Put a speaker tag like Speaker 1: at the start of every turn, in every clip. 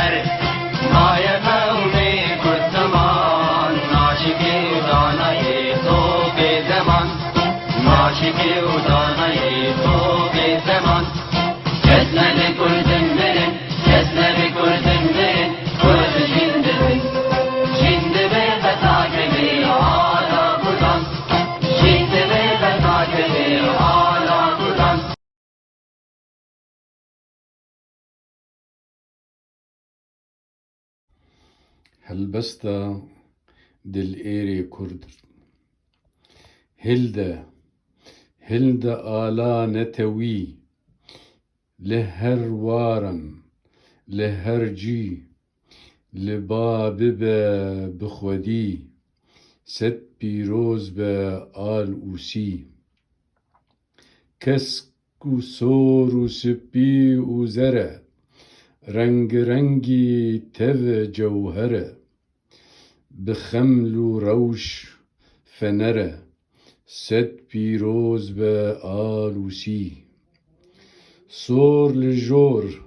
Speaker 1: سره مای قومی کردمان ناشکی و دانای تو به زمان ناشکی و دانای تو به زمان کس نمی کردن برن کس نمی کردن برن کرد جنده بی جنده بی بتا کبی آلا بودن جنده بی بتا کبی آلا بودن
Speaker 2: هلبستا دل ایری کردر هلده آلا نتوی لهر وارم لهر جی لباب بخودی ست پیروز به آل اوسی کسک و سور و سپی و زره رنگ رنگی تو جوهره بخمل و روش فنره ست پیروز به آلوسی سور لجور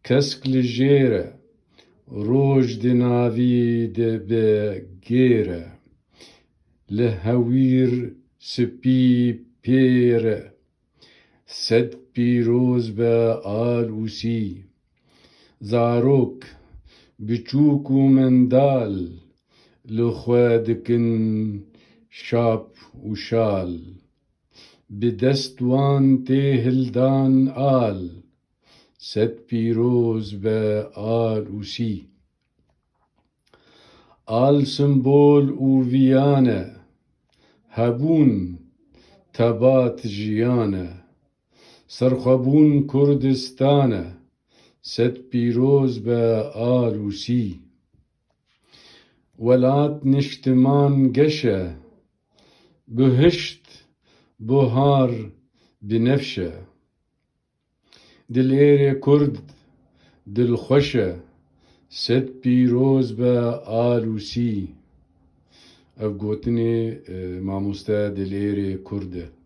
Speaker 2: کسک لجیره روش دناوی ده بگیره لهویر سپی پیره ست پیروز به آلوسی زاروک بچوک و مندال لخوادکن شاپ و شال بدستوان تهلدان آل ست پیروز به آلوسی آل سمبول و ویانه هبون تبات جیانه سرخبون کردستانه ست پیروز به آلوسی ولات نشتمان گشه بهشت بهار بنفشه دل ایر کرد دل خوشه ست پیروز به آلوسی اف گوتنی ماموستا دل ایر کرده